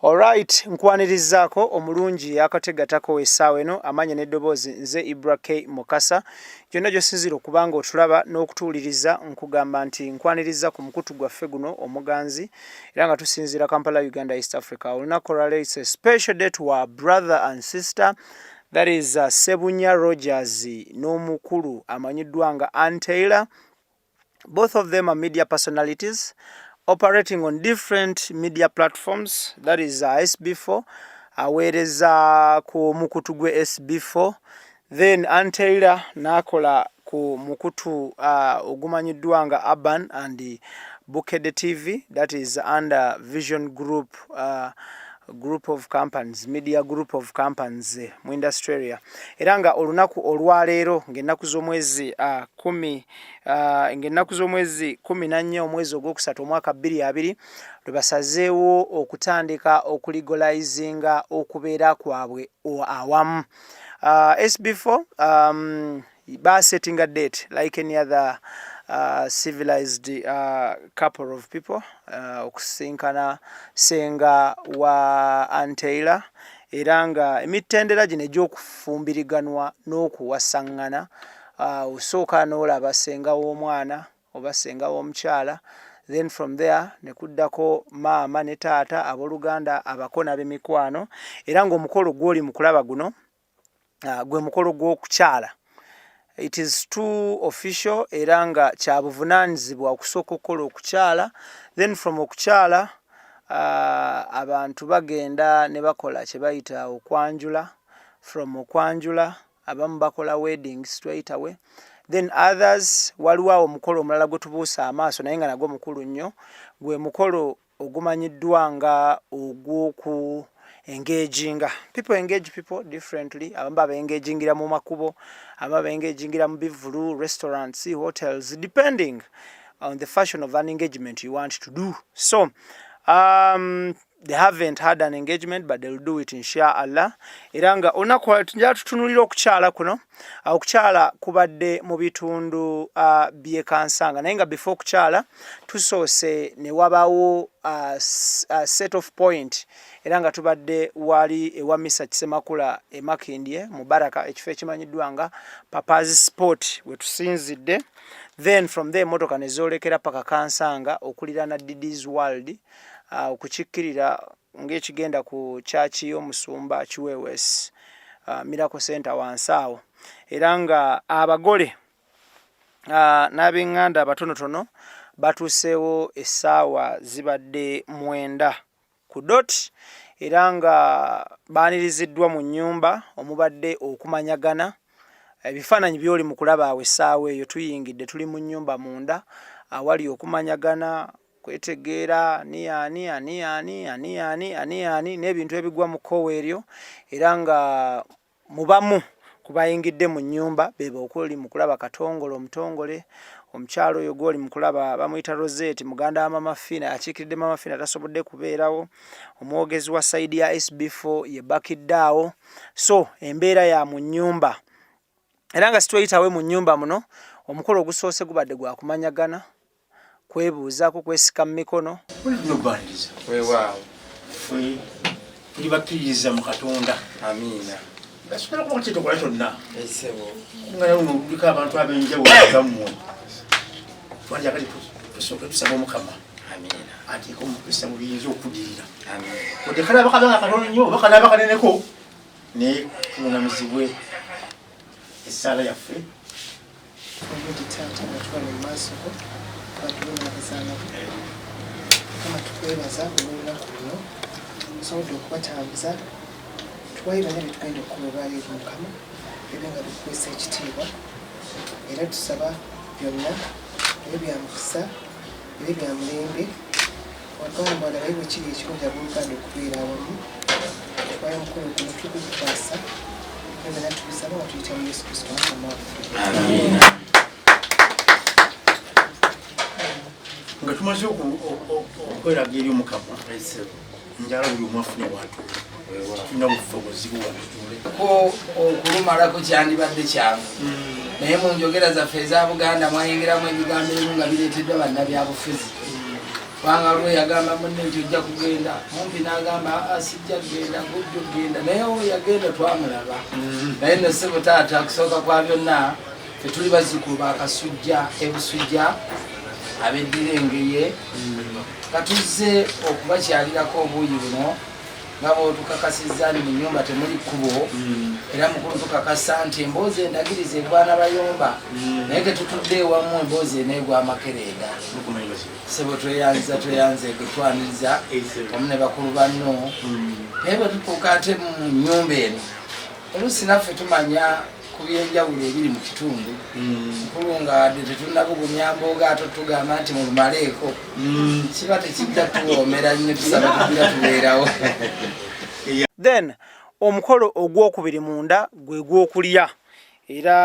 Alright, nkwanirizaako omulungi yakategatako essaawa eno amanya n'eddoboozi nze IBRAH Mukasa gyonna gy'osinzira okubanga otulaba n'okutuuliriza nkugamba nti nkwaniriza ku mukutu gwaffe guno omuganzi era nga tusinzira Kampala, Uganda, East Africa. Olunaku olwaleero it's a special day to our brother and sister, that is Sebunya Rogers n'omukulu amanyiddwa nga Taylor. Both of them are media personalities operating on different media platforms, that is SB4 aweereza ku mukutu gwe SB4, then Taylor nakola ku mukutu ogumanyiddwa nga Urban and Bukede TV, that is under Vision Group group of companies, media group of companies mu industry area. Era nga olunaku olwaleero ng'ennaku z'omwezi 14 omwezi ogwokusatu omwaka 2020 lwe basazeewo okutandika okulegalizinga okubeera kwabwe awamu. SB4 setting a date like any other civilized couple of people okusinkana ssenga wa Taylor era nga emitendera gino egy'okufumbiriganwa n'okuwasaŋŋana osooka n'olaba ssenga w'omwana oba ssenga w'omukyala, then from there ne kuddako maama ne taata abooluganda abako n'ab'emikwano, era ng'omukolo gw'oli mu kulaba guno gwe mukolo gw'okukyala. It is too official era nga kya buvunaanyizibwa okusooka okukola okukyala, then from okukyala abantu bagenda ne bakola kye bayita okwanjula, from okwanjula abamu bakola wedding straight away, then others waliwo awo omukolo omulala gwe tubuusa amaaso naye nga nagwo mukulu nnyo, gwe mukolo ogumanyiddwa nga ogw'oku engaginga. People engage people differently. Abamba engagingira mu makubo, abamba engagingira mu bivulu, restaurants, hotels, depending on the fashion of an engagement you want to do. So they haven't had an engagement, but they'll do it inshallah. Iranga onaku tunja tutunulira okukyala kuno. Okukyala kubadde mu bitundu bye Kansanga, naye nga before okukyala tusoose ne wabawo set of point era nga tubadde wali ewa Misa Kisemakula e Makindye mu Baraka, ekifo ekimanyiddwa nga Papa's Sport we tusinzidde. Then from there motoka ne zoolekera paka Kansanga okuliraana Didi's World okukikkirira ng'ekigenda ku chaachi y'omusumba Kiwewes Miracle Center wansaawo, era nga abagole n'ab'eŋŋanda abatonotono batuuseewo essaawa zibadde 9 ku dot, era nga baaniriziddwa mu nnyumba omubadde okumanyagana. Ebifaananyi by'oli mu kulaba awo essaawa eyo tuyingidde, tuli mu nnyumba munda awali okumanyagana, kwetegeera ani n'ebintu ebigwa mu kkowe eryo, era nga mubamu kubayingidde mu nnyumba beba okuli mu kulaba Katongole omutongole, omukyalo oyo gw'oli mu kulaba bamuyita Rosette muganda wa Mama Fina akiikiridde Mama Fina tasobodde kubeerawo, omwogezi wa sayidi ya SB4 ye bakiddeawo. So embeera ya mu nnyumba, era nga situweyitawe mu nnyumba muno omukolo ogusoose gubadde gwa kumanyagana, kwebuuzaako, kwesika mu mikono. Nobaliza weewaawo tuli bakkiririza mu Katonda, amiina. Basobola kuba kitukola kyonna esebo nga nawe obuliko abantu ab'enjawulo gammwe twali akati tusooke tusaba Omukama, amiina, ateeka omukisa mu biyinza okuddirira, amiina. Odekala bakaba nga katono nnyo oba kanaaba kaneneko naye tunamizibwe essaala yaffe kama tukwebaza olunaku luno osobodde okubatambuza tuwaire bonna byetugenda okukola olwaleero Mukama ebe nga bikwesa ekitiibwa, era tusaba byonna ebi bya mukisa ebi bya mulembe wagamba wala bayiwe kiri ekirungi abooluganda okubeera awamu. Twaya mukolo guno tugukwasa ebe natubisaba nga tuyita mu Yesu Kristo Mukama waffe, amiina. nga tumaze okweraga eri Omukama njala buli omu afune watu tulina bufuzi buwatutule okulumalako kyandibadde kyangu, naye mu njogera zaffe eza Buganda mwayingiramu ebigambo ebimu nga bireeteddwa bannabyabufuzi. kubanga lwe yagamba munne nti ojja kugenda mumpi n'agamba asijja kugenda gujja okugenda naye owo yagenda twamulaba naye nno ssebo taata kusooka kwa byonna fetuli bazzukulu bakasujja ebusujja ab'eddirengeye katuzze okubakyalirako obuuyi buno nga bwotukakasizza ni mu nnyumba temuli kkubo era mukulu tukakasa nti emboozi endagiriza egwana bayomba naye tetutudde ewamu emboozi eneegwa amakerenda sebo tweyanze getwaniriza wamu ne bakulu banno naye bwetutuuka ate mu nnyumba eno oluusi naffe tumanya ku byenjawulo ebiri mu kitundu mukulu nga wadde tetunnabugumya mbooga ate tugamba nti mulumaleeko kiba tekijja tuwoomera nnyo tusaba tugira tubeerawo. Then omukolo ogwokubiri munda gwe gw'okulya era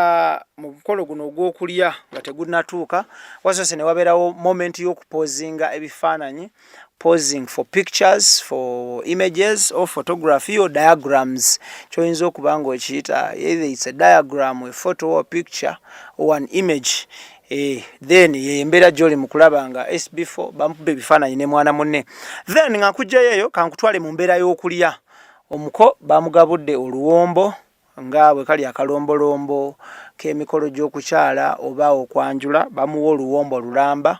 mu mukolo guno ogw'okulya nga tegunnatuuka wasoose ne wabeerawo moment y'okupozinga ebifaananyi posing for pictures, for images or photography or diagrams. Choyinza okuba nga okiyita either it's a diagram, a photo or a picture or an image. Then yembeera gy'oli mu kulaba nga SB4 bamukuba ebifaananyi ne mwana munne. Then nga nkugjayo eyo kankutwale mu mbeera y'okulya. Omuko bamugabudde oluwombo nga bwe kali akalombolombo k'emikolo gy'okukyala oba okwanjula bamuwa oluwombo lulamba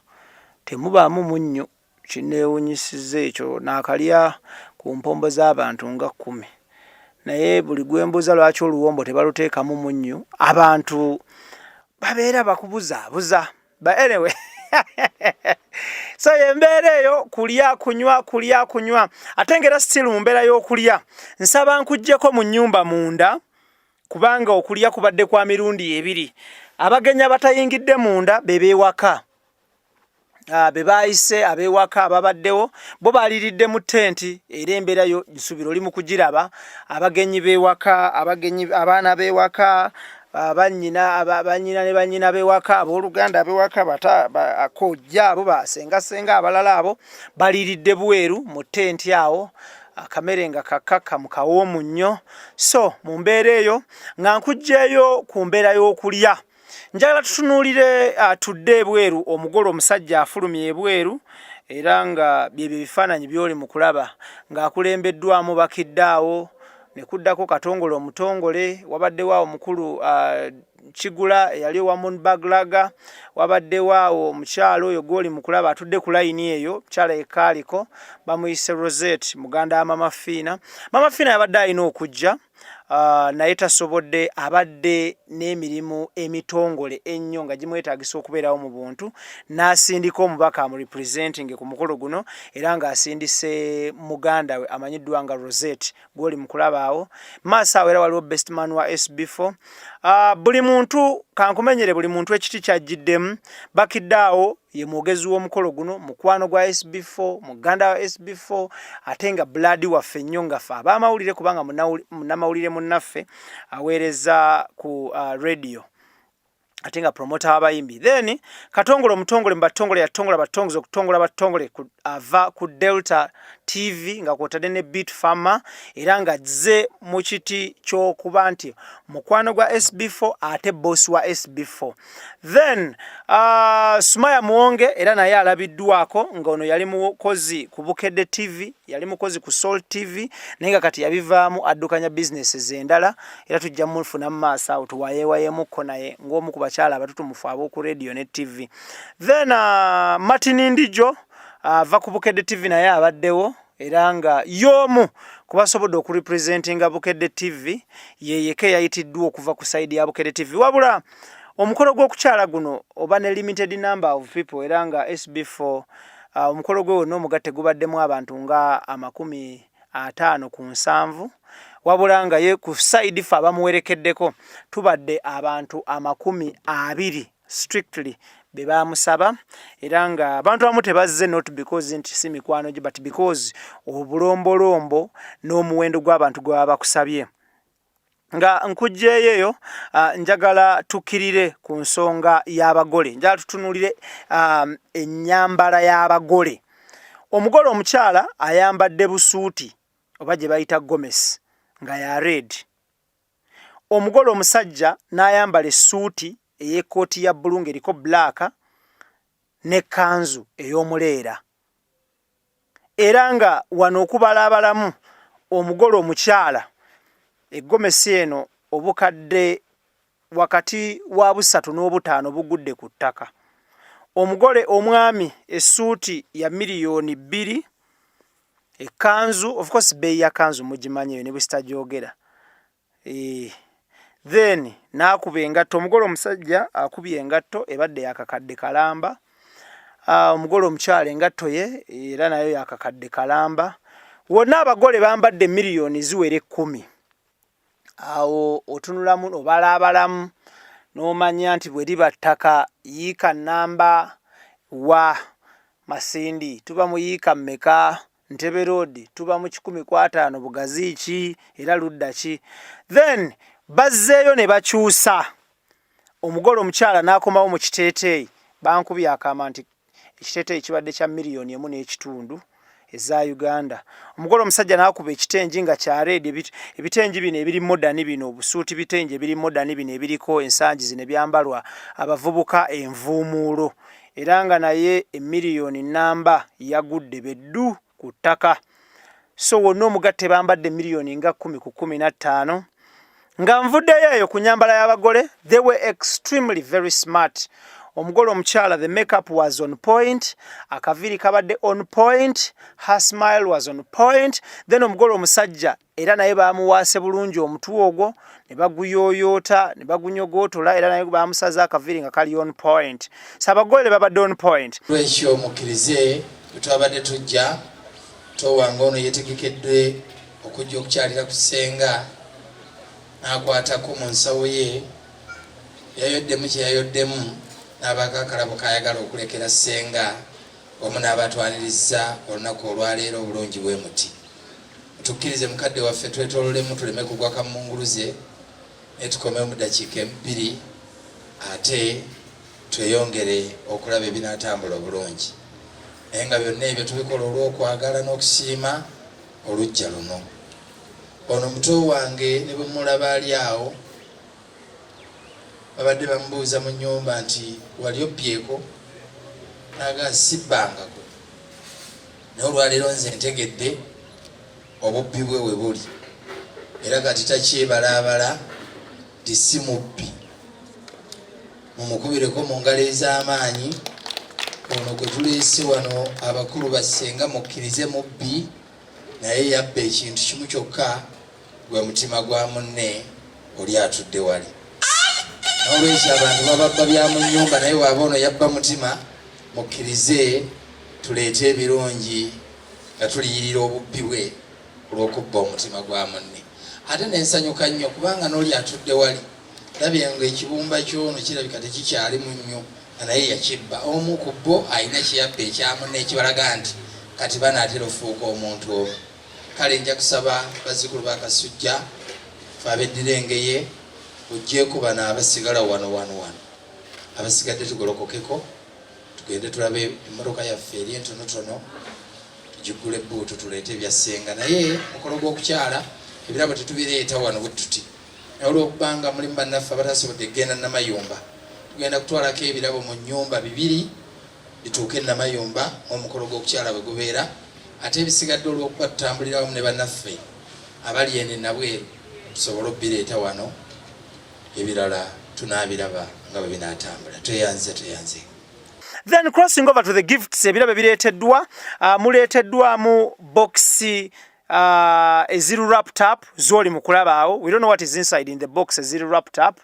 temubaamu munnyo. Kineewunyisiza ekyo n'akalya ku mpombo z'abantu nga 10 naye buli gwembuuza lwaki oluwombo tebaluteekamu munnyo abantu babeera bakubuzaabuza. But anyway so yembeera eyo kulya kunywa ate ngera still mu mbeera y'okulya nsaba nkuggyeko mu nnyumba munda kubanga okulya kubadde kwa mirundi 2 abagenyi abatayingidde munda bebeewaka be baayise ab'ewaka ababaddewo bo baliridde mu tenti era embeera yo nsubira oli mu kugiraba abagenyi b'ewaka abaana b'ewaka banyina ne banyina b'ewaka abooluganda ab'ewaka akojja abo basengasenga abalala abo baliridde bweru mu tenti awo akamere nga kakaka mukawoomu nnyo. So mu mbeera eyo nga nkugjeeyo ku mbeera y'okulya njagala tutunuulire tudde ebweru omugole omusajja afulumye ebweru era nga byebyo bifaananyi by'oli mu kulaba ng'akulembeddwamu bakiddaawo ne kuddako Katongole omutongole wabaddewo omukulu Mcibrah eyali wamu baglaga wabaddewo omukyalo oyo gw'oli mu kulaba atudde ku layini eyo mukyala ekaaliko bamuyise Rosette muganda wa Mama Fiina. Mama Fiina yabadde alina okujja naye tasobodde abadde n'emirimu emitongole ennyo nga gimwetaagisa okubeerawo mu buntu n'asindika omubaka amurepresenting ku mukolo guno era ng'asindise muganda we amanyiddwa nga Rosette gw'oli mu kulaba awo. Maaso awo era waliwo best man wa SB4. Buli muntu kankumenyere buli muntu ekiti kyajjiddemu bakiddaawo ye mwogezi w'omukolo guno mukwano gwa SB4 muganda wa SB4 ate nga blood waffe nnyo nga ffe ab'amawulire kubanga munnamawulire munnaffe aweereza ku radio ate nga promoter w'abayimbi. Then Katongole omutongole mbatongole yatongola batongoza okutongola batongole ava ku Delta TV nga kwotadde ne Beat Farmer era nga azze mu kiti ky'okuba nti mukwano gwa SB4 ate boss wa SB4. Then Sumaya Muwonge era naye alabiddwako ng'ono yali mukozi ku Bukedde TV yali mukozi ku Soul TV naye nga kati yabivaamu addukanya businesses endala era tujja mufuna mu maaso awo tuwayeewayemukko naye ng'omu ku bakyala abatutumufu ab'oku radio ne TV. Then Martin Ndijo ava ku Bukedde TV naye abaddewo era nga y'omu kubasobodde okurepresentinga Bukedde TV yeyeke yayitiddwa okuva ku side ya Bukedde TV. Wabula omukolo gw'okukyala guno oba ne limited number of people era nga SB4 omukolo gwe wonna omugatte gubaddemu abantu nga 50 wabula nga ye ku side fe abamuwerekeddeko tubadde abantu 20 strictly be bamusaba era nga abantu abamu tebazze not because nti si mikwano gye but because obulombolombo n'omuwendo gw'abantu gwe baba bakusabye. Nga nkugjeeyo eyo njagala tukkirire ku nsonga y'abagole njagala tutunulire ennyambala y'abagole. Omugole omukyala ayambadde busuuti oba gye bayita gomesi nga ya red. Omugole omusajja n'ayambala essuuti ey'ekkooti ya bbulu ng'eriko black ne kanzu ey'omuleera era nga wano okubalabalamu omugole omukyala eggomesi eno obukadde wakati wa 3 n'obutaano bugudde ku ttaka. Omugole omwami essuuti ya miliyoni 2, ekanzu of course bei ya kanzu mugimanyi eyo ne bwesitajogera. Then n'akuba engatto. Omugole omusajja akubye engatto ebadde yakakadde kalamba. Omugole omukyala engatto ye era nayo yakakadde kalamba. Wonna abagole bambadde miliyoni ziwere 10. Awo otunulamu obalabalamu n'omanya nti bwe liba ttaka yiika namba wa Masindi tuba mu yiika mmeka, Ntebe Road tuba mu 105 bugazi ki era ludda ki. Then bazzeeyo ne bakyusa. Omugole omukyala n'akomawo mu kiteeteeyi bankubye akama nti ekiteeteeyi kibadde kya miliyoni 1.5 eza Uganda. Omugole omusajja n'akuba ekitengi nga kya red. Ebitengi bino ebiri modern bino obusuuti bitengi ebiri modern bino ebiriko ensangi zino byambalwa abavubuka envuumuulo era nga naye emiliyoni namba yagudde beddu ku ttaka. So wonna omugatte bambadde miliyoni nga 10 ku 15. Nga nvuddeyo eyo ku nyambala y'abagole, they were extremely very smart. Omugole omukyala, the makeup was on point, akaviri kabadde on point, her smile was on point. Then omugole omusajja era naye bamuwaase bulungi omutwe ogwo ne baguyooyoota ne bagunyogootola era naye bamusaza akaviri nga kali on point. So abagole babadde on point. Lwekyo mukkirize twabadde tujja towanga ono yeetegekedde okujja okukyalira ku ssenga n'akwatako mu nsawo ye yayoddemu kye yayoddemu n'abakakalabo kayagala okulekera ssenga omu n'abatwanirizza olunaku olwaleero obulungi bwe muti. Tukkirize mukadde waffe twetoololemu tuleme kugwa kamunguluze ne tukomeo mu dakiika 2 ate tweyongere okulaba ebinaatambula obulungi. Naye nga byonna ebyo tubikola olw'okwagala n'okusiima olujja luno. Ono muto wange ne bwe mulaba ali awo babadde bamubuuza mu nnyumba nti wali obyeko naga sibbangako naye olwaleero nze ntegedde obubbi bwe we buli era kati takyebalaabala ti si mubbi mumukubireko mu ngalo ez'amaanyi. Ono gwe tuleese wano abakulu bassenga mukkirize mubbi naye yabba ekintu kimu kyokka gwe mutima gwa munne oli atudde wali. N'olwekyo abantu bababba bya mu nnyumba naye waaba ono yabba mutima mukkirize tuleete ebirungi nga tuliyirira obubbi bwe olw'okubba omutima gwa munne. Ate n'ensanyuka nnyo kubanga n'oli atudde wali labye nga ekibumba ky'ono kirabika tekikyalimu nnyo naye yakibba. Omu ku bo alina kiyabba ekya munne ekibalaga nti kati banaatera ofuuka omuntu omu. Kale nja kusaba bazzukulu ba Kasujja fe ab'eddirengeye ojjeeko bano abasigala wano abasigadde tugolokokeko tugende tulabe emmotoka yaffe eri entonotono tugigule ebbuutu tuleete ebya ssenga. Naye mukolo gw'okukyala ebirabo tetubireeta wano bwe tuti naye olw'okubanga mulimu bannaffe abatasobodde kugenda Namayumba tugenda kutwalako ebirabo mu nnyumba 2 bituuke e Namayumba ng'omukolo gw'okukyala bwe gubeera. Ate ebisigadde olw'okuba tutambulira wamu ne bannaffe abali eno nabweru tusobole obbireeta wano ebirala tunaabiraba nga bwe binaatambula. Tweyanze. Then crossing over to the gifts, ebirabo bireeteddwa muleeteddwamu boxi eziri wrapped up zoli mu kulaba awo. We don't know what is inside in the box eziri wrapped up.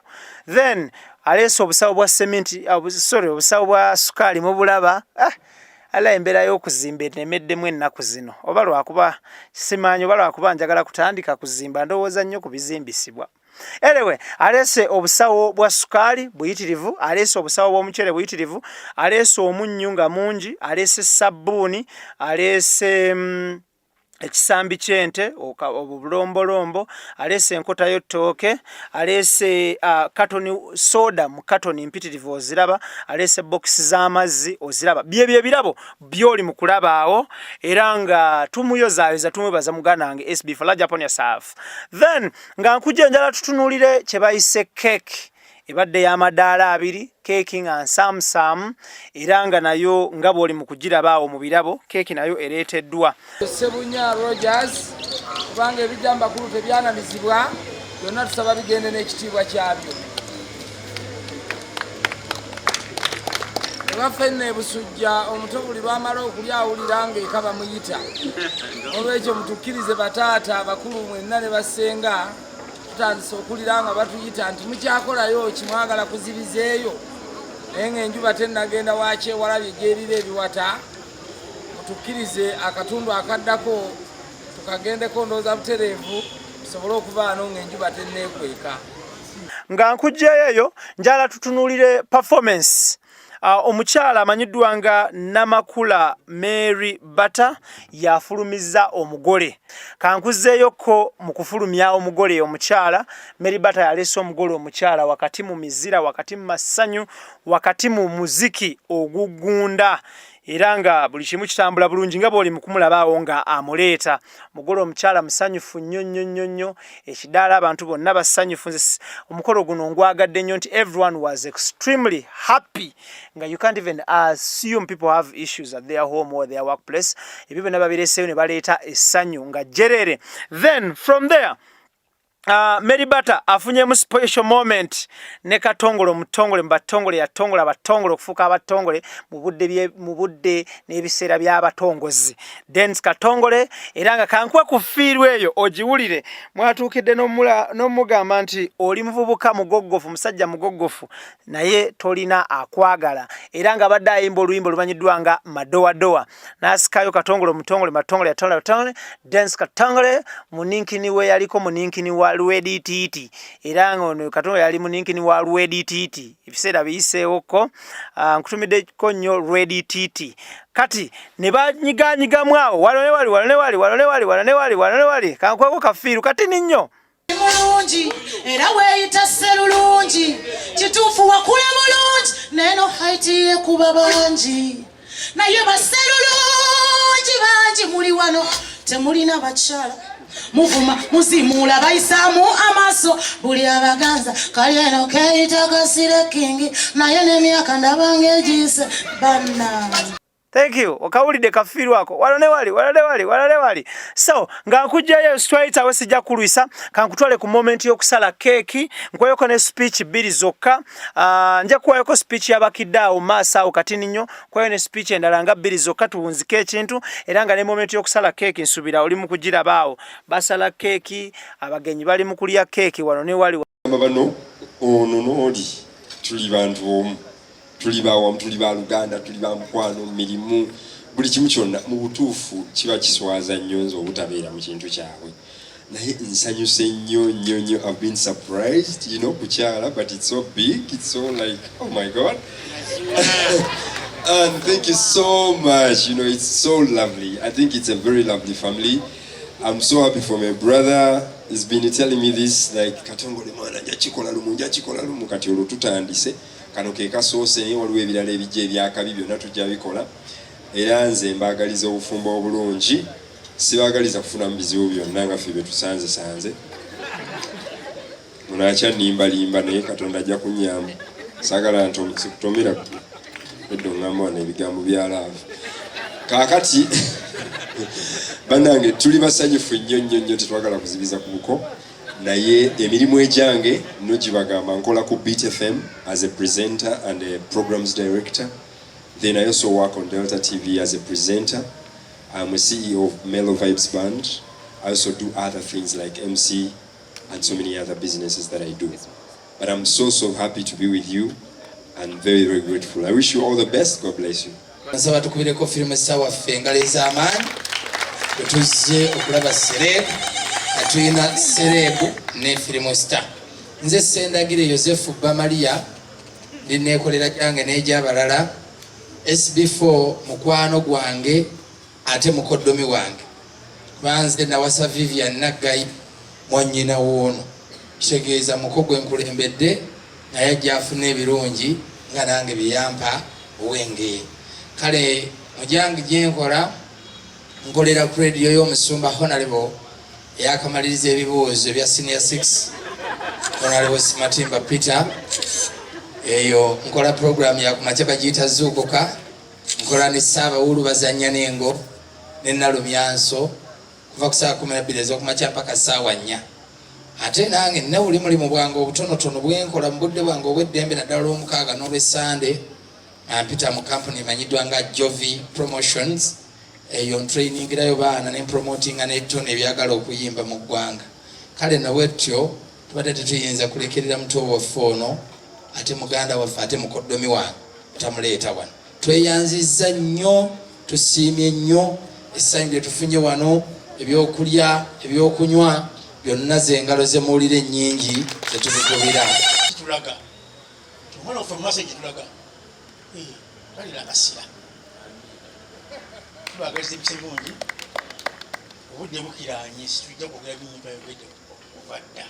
Then aleese obusawo bwa cement, obusawo bwa sukaali mu bulaba. Ala embeera y'okuzimba enemeddemu ennaku zino oba lwakuba simanyi oba lwakuba njagala kutandika kuzimba ndowooza nnyo ku bizimbisibwa. Anyway, aleese obusawo bwa sukaali buyitirivu, aleese obusawo bw'omuceere buyitirivu, aleese omunnyu nga mungi, aleese sabbuuni, aleese ekisambi ky'ente obulombolombo, aleese enkota y'ettooke, aleese katoni soda mu katoni mpitirivu oziraba, aleese bokisi z'amazzi oziraba. Bye birabo byoli mu kulaba awo era nga tumuyozaayoza tumwebaza muganda wange SB4 Japan yourself. Then nga nkujja njala tutunuulire kye bayise cake ebadde y'amadaala 2 keeki nga nsaamusaamu era nga nayo nga bw'oli mu kugirabaawo mu birabo keeki nayo ereeteddwa Sebunya Rogers kubanga ebijjamba kulu tebyananizibwa byonna tusaba bigende n'ekitiibwa kyabyo ebafenne busujja omuto buli bamala okulyawulira ng'eka bamuyita olwekyo mutukkirize bataata abakulu mwenna ne basenga tutandise okulira nga batuyita nti mukyakolayo kimwagala kuzibizeeyo naye ng'enjuba tennagenda wakyewalabye gyerira ebiwata mutukkirize akatundu akaddako tukagendeko ndowooza butereevu tusobole okuvaano ng'enjuba tenneekweka nga nkujjayo eyo njala tutunuulire performance omukyala amanyiddwa nga Namakula Mary Bata yafulumiza omugole kankuzzeeyoko mu kufulumya omugole omukyala Mary Bata yaleese omugole omukyala wakati mu mizira wakati mu masanyu wakati mu muziki ogugunda era nga buli kimu kitambula bulungi nga bw'oli mu kumulabaawo nga amuleeta mugole omukyala musanyufu nnyo ekidaala abantu bonna basanyufu omukolo guno ngwagadde nnyo nti everyone was extremely happy nga you can't even assume people have issues at their home or their workplace ebyo byonna babireeseyo ne baleeta essanyu nga jerere then from there Mary Bata afunyemu special moment ne Katongole omutongole mbatongole yatongola abatongole okufuuka abatongole mu budde n'ebiseera by'abatongozi Dance Katongole era nga kankwe kufiirwa eyo ogiwulire mwatuukidde n'omugamba nti oli muvubuka mugoggofu musajja mugoggofu naye tolina akwagala era nga badde ayimba oluyimba lumanyiddwa nga madowadowa n'asikayo Katongole omutongole matongole yatongola Dance Katongole muninkini we yaliko muninkini wa Lwedi Titi era ngono Katongole yali muninkini wa Lwedi Titi ebiseera biyiseewoko nkutumiddeko nnyo Lwedi Titi kati ne banyiganyigamu awo walone wali kankweko kafiiru kati ninnyo mulungi era weeyita sserulungi kituufu wakula mulungi neeno haitiye kuba bangi naye basserulungi bangi muli wano temulina bakyala muvuma muzimula bayisaamu amaaso buli abaganza kali eno keeyita kasire kingi naye n'emyaka ndabanga egiise banna Thank you. Okawulidde kafiiru ako. Walone wali. So, nga nkujjayo straight away sijja kulwisa. Kankutwale ku moment y'okusala keeki. Nkweyoko ne speech bbiri zokka. Nja kuwayoko speech y'abakidde awo maaso awo kati nnyo. Kwayo ne speech endala nga bbiri zokka tuwunzike ekintu. Era nga ne moment y'okusala keeki nsubira oli mu kugiraba awo. Basala keeki, abagenyi bali mu kulya keeki walone wali. Bano ono n'oli tuli bantu omu. Tuli bawamu tuli ba Luganda tuli ba mukwano mirimu buli kimu kyonna mu butuufu kiba kiswaza nnyo nze obutabeera mu kintu kyabwe naye nsanyuse nnyo I've been surprised kukyala but it's so big it's so like oh my god and thank you so much it's so lovely I think it's a very lovely family I'm so happy for my brother he's been telling me this like Katongole mwana njachikola lumu kati olwo tutandise kano ke kasoose naye waliwo ebirala ebijja ebyakabi byonna tujja bikola era nze mbaagaliza obufumbo obulungi sibaagaliza kufuna mu bizibu byonna nga ffe betusanze munaakya nimbalimba naye Katonda ajja kunnyamba saagala sikutomera eddo ngamba wano ebigambo bya laavu kaakati bannange tuli basanyufu nnyo tetwagala kuzibiza ku buko naye emirimu egyange no gibagamba nkola ku Beat FM as a presenter and a programs director. Then I also work on Delta TV as a presenter. I'm a CEO of Mellow Vibes Band. I also do other things like MC and so many other businesses that I do. But I'm so happy to be with you and very grateful. I wish you all the best. God bless you. Nsaba tukubireko filime sawa fengale z'amaanyi tuzze okulaba Serebu atuyina Serebu ne Filimo Star. Nze Sendagire Yosefu Bamalia lineekolera kyange n'egy'abalala SB4 mukwano gwange ate mukoddomi wange banze nawasa Vivian Naggayi mwannyina woono kitegeeza mukogwe nkulembedde naye ajja afuna ebirungi nga nange biyampa owenge kale mujange gyenkola nkolera ku radio y'omusumba Honorable yakamaliriza ebibuuzo bya senior 6 Honorable Simatimba Peter eyo nkola program ya kumakya bagiyita zuukuka nkola ne Ssaabawuulu bazannya n'engo ne Nalumyanso kuva ku ssaawa 12 ez'okumakya mpaka ssaawa 4 ate nange nnawuli mulimu bwange obutonotono bwenkola mu budde bwange obw'eddembe naddala olw'omukaaga n'olw'essande mpita mu kampuni emanyiddwa nga Jovi Promotions eyo ntrainingirayo baana ne promotinga n'ebitono ebyagala okuyimba mu ggwanga kale nawetyo tubadde tetuyinza kulekerera muto waffe ono ate muganda waffe ate mukoddomi wange tamuleeta wano tweyanzizza nnyo tusiimye nnyo essanyu lye tufunye wano ebyokulya ebyokunywa byonna z'engalo ze muwulira ennyingi zetubikubira kitulaga omwana waffe mu maaso ekitulaga balira akasira tubagaliza ebisa ebirungi obudde bukiranye situjja kwogera binyimba byobedde okuvadda.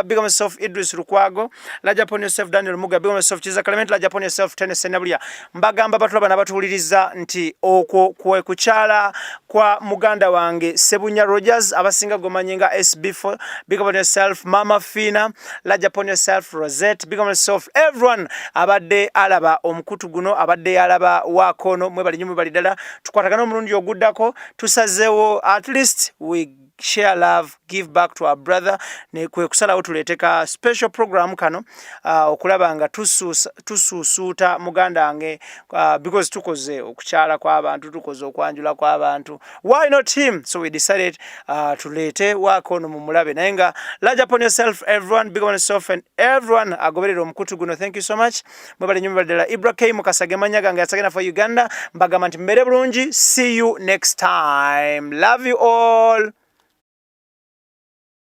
Big on yourself, Idris Lukwago. Large upon yourself, Daniel Muga. Big on yourself, Jesus Clement. Large upon yourself, Tennessee Nabulia. Mbagamba batulaba nabatuliriza nti okwo kuchala kwa muganda wange Sebunya Rogers abasinga gomanyenga SB4. Big on yourself, Mama Fina. Large upon yourself, Rosette. Big on yourself, everyone. Abadde alaba omukutu guno, abadde alaba wakono mwebali nyumu bali dala. Tukwatagana omulundi oguddako tusazeewo at least we share love, give back to our brother. Ne kwe kusalawo tuleeteka special program kano okulaba nga tusuusuuta muganda wange because tukoze okukyala kw'abantu, tukoze okwanjula kw'abantu. Why not him? So we decided tuleete wakono mu mulabe naye nga large upon yourself everyone, big on yourself and everyone agoberera omukutu guno. Thank you so much. Mwebale nyumba ddala IBRAH Mukasage manyaga nga yasagena for Uganda mbagamba nti mbere bulungi. See you next time. Love you all.